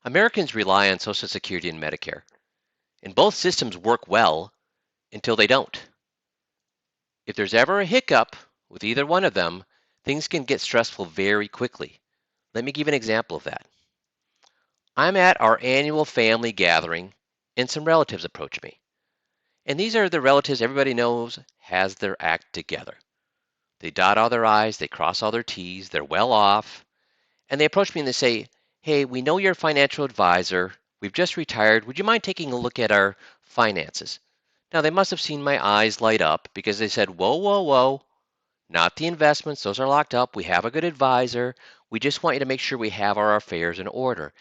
Americans rely on Social Security and Medicare, and both systems work well until they don't. If there's ever a hiccup with either one of them, things can get stressful very quickly. Let me give an example of that. I'm at our annual family gathering, and some relatives approach me. And these are the relatives everybody knows has their act together. They dot all their I's, they cross all their T's, they're well off, and they approach me and they say, "Hey, we know you're a financial advisor. We've just retired. Would you mind taking a look at our finances?" Now, they must have seen my eyes light up because they said, "Whoa, whoa, whoa, not the investments. Those are locked up. We have a good advisor. We just want you to make sure we have our affairs in order."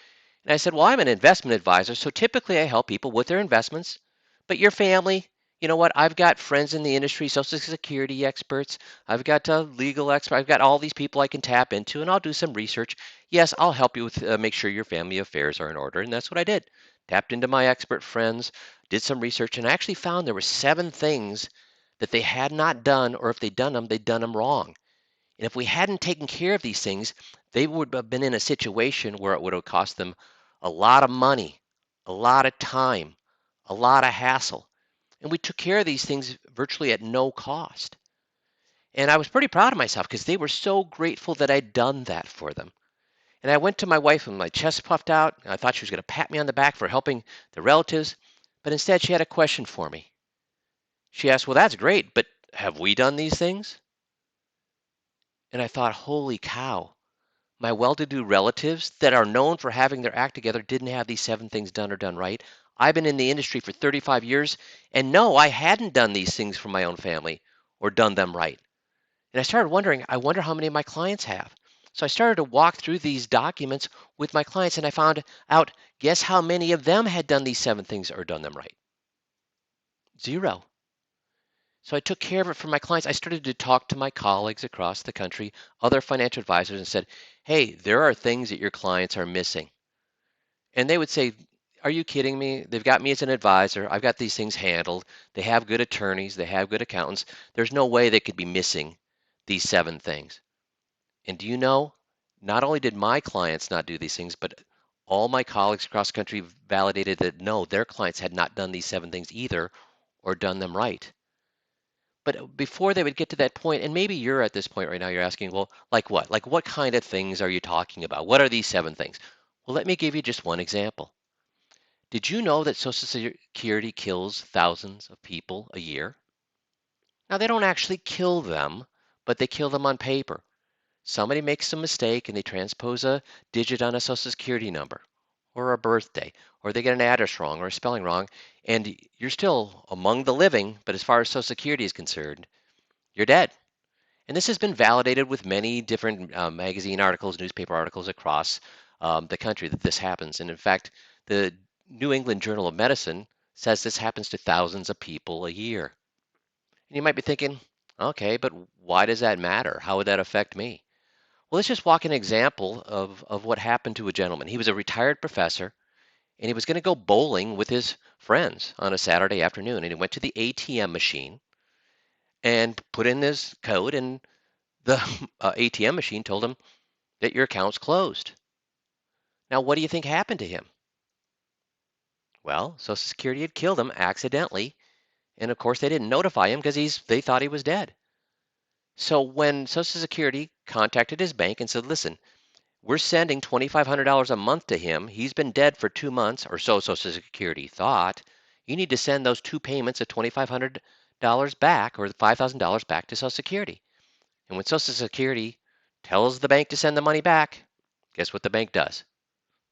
And I said, "Well, I'm an investment advisor, so typically I help people with their investments. But your family, you know what? I've got friends in the industry, Social Security experts. I've got legal experts. I've got all these people I can tap into, and I'll do some research. Yes, I'll help you with make sure your family affairs are in order." And that's what I did. Tapped into my expert friends, did some research, and I actually found there were 7 things that they had not done, or if they'd done them wrong. And if we hadn't taken care of these things, they would have been in a situation where it would have cost them a lot of money, a lot of time, a lot of hassle. And we took care of these things virtually at no cost. And I was pretty proud of myself because they were so grateful that I'd done that for them. And I went to my wife with my chest puffed out. I thought she was going to pat me on the back for helping the relatives, but instead she had a question for me. She asked, "Well, that's great, but have we done these things?" And I thought, holy cow, my well-to-do relatives that are known for having their act together didn't have these 7 things done or done right. I've been in the industry for 35 years, and no, I hadn't done these things for my own family or done them right. And I started wondering, I wonder how many of my clients have. So I started to walk through these documents with my clients, and I found out, guess how many of them had done these 7 things or done them right? 0. So I took care of it for my clients. I started to talk to my colleagues across the country, other financial advisors, and said, "Hey, there are things that your clients are missing." And they would say, "Are you kidding me? They've got me as an advisor. I've got these things handled. They have good attorneys. They have good accountants. There's no way they could be missing these 7 things." And do you know, not only did my clients not do these things, but all my colleagues across the country validated that no, their clients had not done these 7 things either or done them right. But before they would get to that point, and maybe you're at this point right now, you're asking, well, like what? Like what kind of things are you talking about? What are these 7 things? Well, let me give you just one example. Did you know that Social Security kills thousands of people a year? Now, they don't actually kill them, but they kill them on paper. Somebody makes a mistake and they transpose a digit on a Social Security number or a birthday, or they get an address wrong or a spelling wrong, and you're still among the living, but as far as Social Security is concerned, you're dead. And this has been validated with many different magazine articles, newspaper articles across the country that this happens. And in fact, the New England Journal of Medicine says this happens to thousands of people a year. And you might be thinking, okay, but why does that matter? How would that affect me? Well, let's just walk an example of what happened to a gentleman. He was a retired professor and he was going to go bowling with his friends on a Saturday afternoon. And he went to the ATM machine and put in his code, and the ATM machine told him that your account's closed. Now, what do you think happened to him? Well, Social Security had killed him accidentally, and of course they didn't notify him because they thought he was dead. So when Social Security contacted his bank and said, "Listen, we're sending $2,500 a month to him. He's been dead for 2 months," or so Social Security thought. "You need to send those 2 payments of $2,500 back, or $5,000 back to Social Security." And when Social Security tells the bank to send the money back, guess what the bank does?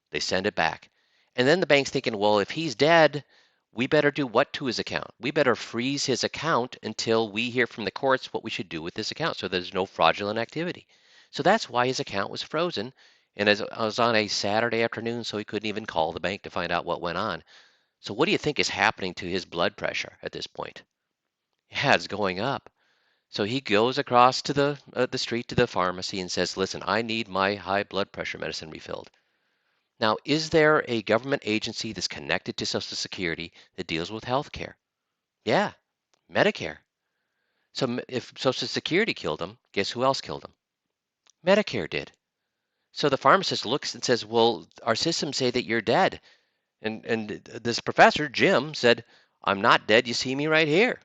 They send it back. And then the bank's thinking, well, if he's dead, we better do what to his account? We better freeze his account until we hear from the courts what we should do with this account so there's no fraudulent activity. So that's why his account was frozen. And as I was on a Saturday afternoon, so he couldn't even call the bank to find out what went on. So what do you think is happening to his blood pressure at this point? Yeah, it's going up. So he goes across to the street to the pharmacy and says, "Listen, I need my high blood pressure medicine refilled." Now, is there a government agency that's connected to Social Security that deals with health care? Yeah, Medicare. So if Social Security killed him, guess who else killed him? Medicare did. So the pharmacist looks and says, well, our systems say that you're dead. And this professor, Jim, said, I'm not dead. You see me right here.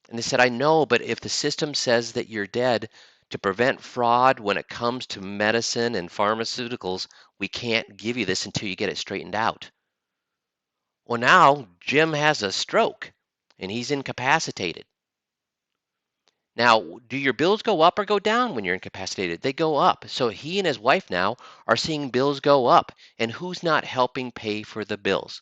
And they said, I know, but if the system says that you're dead, to prevent fraud when it comes to medicine and pharmaceuticals, we can't give you this until you get it straightened out. Well, now Jim has a stroke and he's incapacitated. Now, do your bills go up or go down when you're incapacitated? They go up. So he and his wife now are seeing bills go up. And who's not helping pay for the bills?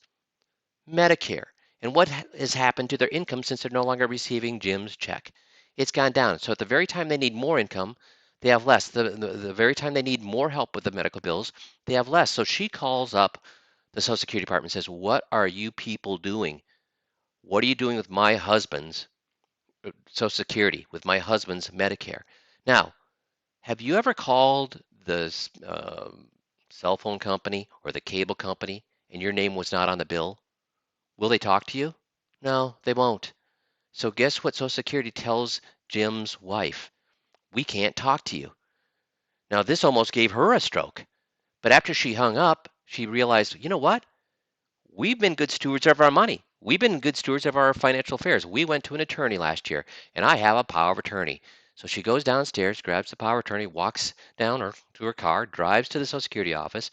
Medicare. And what has happened to their income since they're no longer receiving Jim's check? It's gone down. So at the very time they need more income, they have less. The very time they need more help with the medical bills, they have less. So she calls up the Social Security Department and says, what are you people doing? What are you doing with my husband's Social Security, with my husband's Medicare? Now, have you ever called the cell phone company or the cable company and your name was not on the bill? Will they talk to you? No, they won't. So guess what Social Security tells Jim's wife? We can't talk to you. Now, this almost gave her a stroke. But after she hung up, she realized, you know what? We've been good stewards of our money. We've been good stewards of our financial affairs. We went to an attorney last year, and I have a power of attorney. So she goes downstairs, grabs the power of attorney, walks down or to her car, drives to the Social Security office,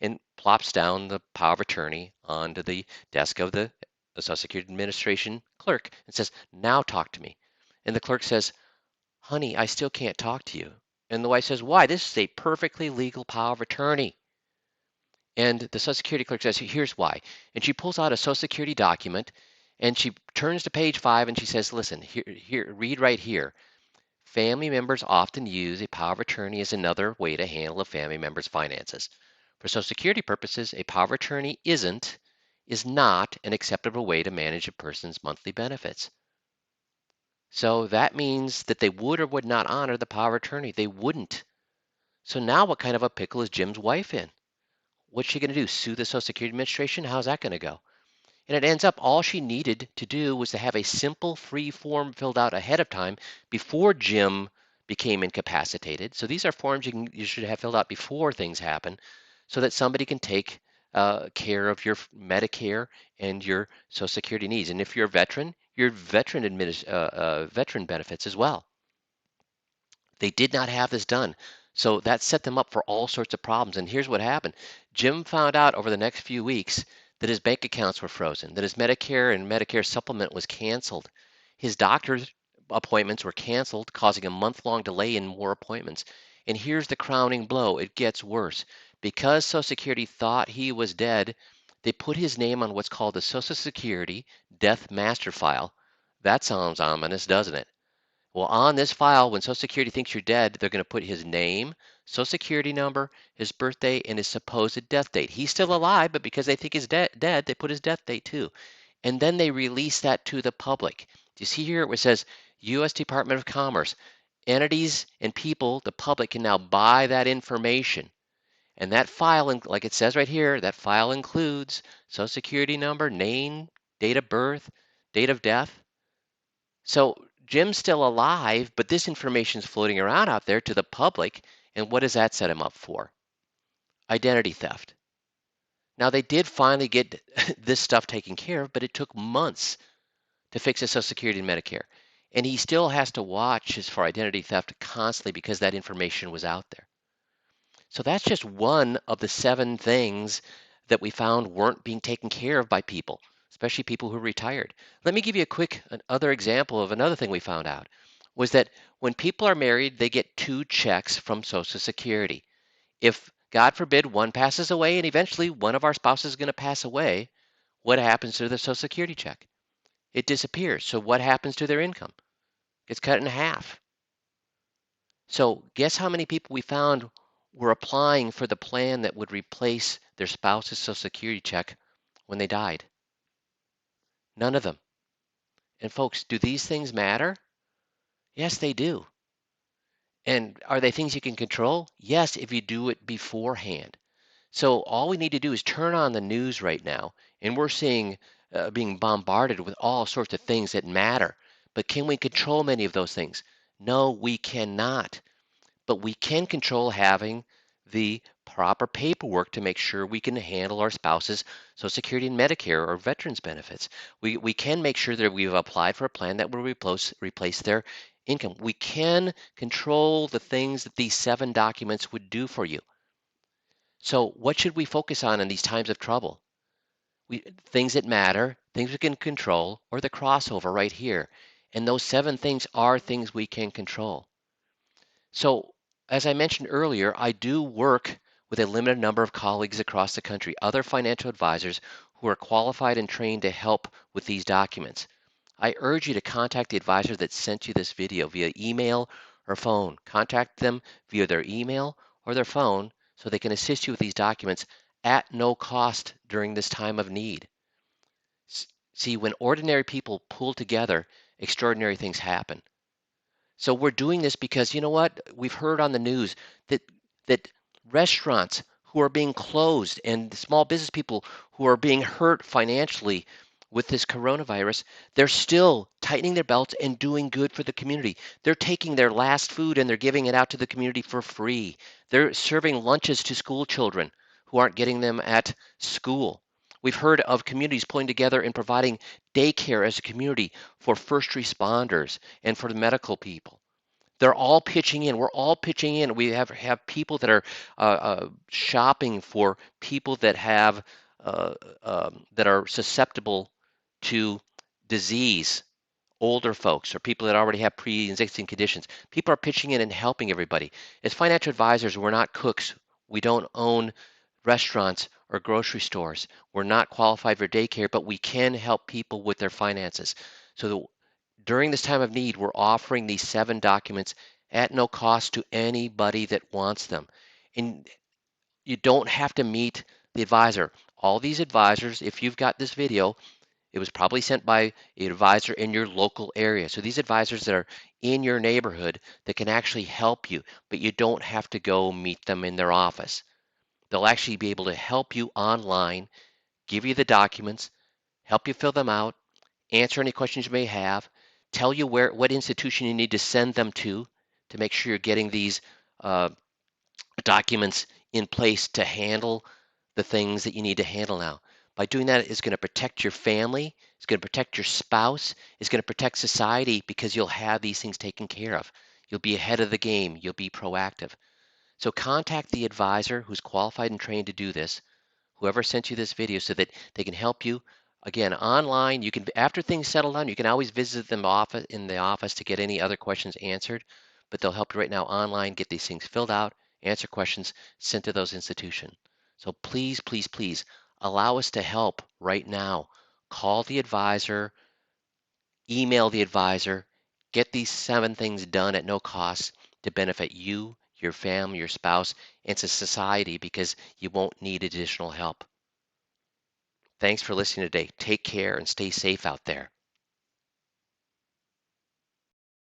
and plops down the power of attorney onto the desk of the Social Security Administration clerk and says, now talk to me. And the clerk says, honey, I still can't talk to you. And the wife says, why? This is a perfectly legal power of attorney. And the Social Security clerk says, here's why. And she pulls out a Social Security document and she turns to page 5 and she says, listen, here, read right here. Family members often use a power of attorney as another way to handle a family member's finances. For Social Security purposes, a power of attorney is not an acceptable way to manage a person's monthly benefits. So that means that they would or would not honor the power of attorney. They wouldn't. So now what kind of a pickle is Jim's wife in? What's she going to do? Sue the Social Security Administration? How's that going to go? And it ends up all she needed to do was to have a simple free form filled out ahead of time before Jim became incapacitated. So these are forms you should have filled out before things happen so that somebody can take care of your Medicare and your Social Security needs. And if you're a veteran, your veteran benefits as well. They did not have this done. So that set them up for all sorts of problems. And here's what happened. Jim found out over the next few weeks that his bank accounts were frozen, that his Medicare and Medicare supplement was canceled. His doctor's appointments were canceled, causing a month-long delay in more appointments. And here's the crowning blow. It gets worse. Because Social Security thought he was dead, they put his name on what's called the Social Security Death Master File. That sounds ominous, doesn't it? Well, on this file, when Social Security thinks you're dead, they're going to put his name, Social Security number, his birthday, and his supposed death date. He's still alive, but because they think he's dead, they put his death date too. And then they release that to the public. Do you see here where it says U.S. Department of Commerce? Entities and people, the public, can now buy that information. And that file, like it says right here, that file includes Social Security number, name, date of birth, date of death. So Jim's still alive, but this information is floating around out there to the public. And what does that set him up for? Identity theft. Now, they did finally get this stuff taken care of, but it took months to fix his Social Security and Medicare. And he still has to watch for identity theft constantly because that information was out there. So that's just one of the 7 things that we found weren't being taken care of by people, especially people who are retired. Let me give you a quick other example of another thing we found out was that when people are married, they get 2 checks from Social Security. If, God forbid, one passes away and eventually one of our spouses is going to pass away, what happens to the Social Security check? It disappears. So what happens to their income? It's cut in half. So guess how many people we found were applying for the plan that would replace their spouse's Social Security check when they died? None of them. And folks, do these things matter? Yes, they do. And are they things you can control? Yes, if you do it beforehand. So all we need to do is turn on the news right now, and we're seeing being bombarded with all sorts of things that matter. But can we control many of those things? No, we cannot. But we can control having the proper paperwork to make sure we can handle our spouse's Social Security and Medicare or veterans benefits. We can make sure that we've applied for a plan that will replace their income. We can control the things that these 7 documents would do for you. So what should we focus on in these times of trouble? Things that matter, things we can control, or the crossover right here. And those 7 things are things we can control. So, as I mentioned earlier, I do work with a limited number of colleagues across the country, other financial advisors who are qualified and trained to help with these documents. I urge you to contact the advisor that sent you this video via email or phone. Contact them via their email or their phone so they can assist you with these documents at no cost during this time of need. See, when ordinary people pull together, extraordinary things happen. So we're doing this because you know what? We've heard on the news that that restaurants who are being closed and small business people who are being hurt financially with this coronavirus, they're still tightening their belts and doing good for the community. They're taking their last food and they're giving it out to the community for free. They're serving lunches to school children who aren't getting them at school. We've heard of communities pulling together and providing daycare as a community for first responders and for the medical people. They're all pitching in. We're all pitching in. We have people that are shopping for people that have that are susceptible to disease, older folks, or people that already have pre-existing conditions. People are pitching in and helping everybody. As financial advisors, we're not cooks. We don't own restaurants or grocery stores. We're not qualified for daycare, but we can help people with their finances. So during this time of need, we're offering these 7 documents at no cost to anybody that wants them. And you don't have to meet the advisor. All these advisors, if you've got this video, it was probably sent by an advisor in your local area. So these advisors that are in your neighborhood that can actually help you, but you don't have to go meet them in their office. They'll actually be able to help you online, give you the documents, help you fill them out, answer any questions you may have, tell you what institution you need to send them to make sure you're getting these uh, documents in place to handle the things that you need to handle now. By doing that, it's going to protect your family, it's going to protect your spouse, it's going to protect society because you'll have these things taken care of. You'll be ahead of the game, you'll be proactive. So contact the advisor who's qualified and trained to do this, whoever sent you this video, so that they can help you. Again, online, you can, after things settle down, you can always visit them in the office to get any other questions answered, but they'll help you right now online, get these things filled out, answer questions, sent to those institutions. So please, please, please allow us to help right now. Call the advisor, email the advisor, get these 7 things done at no cost to benefit you, your family, your spouse, and to society because you won't need additional help. Thanks for listening today. Take care and stay safe out there.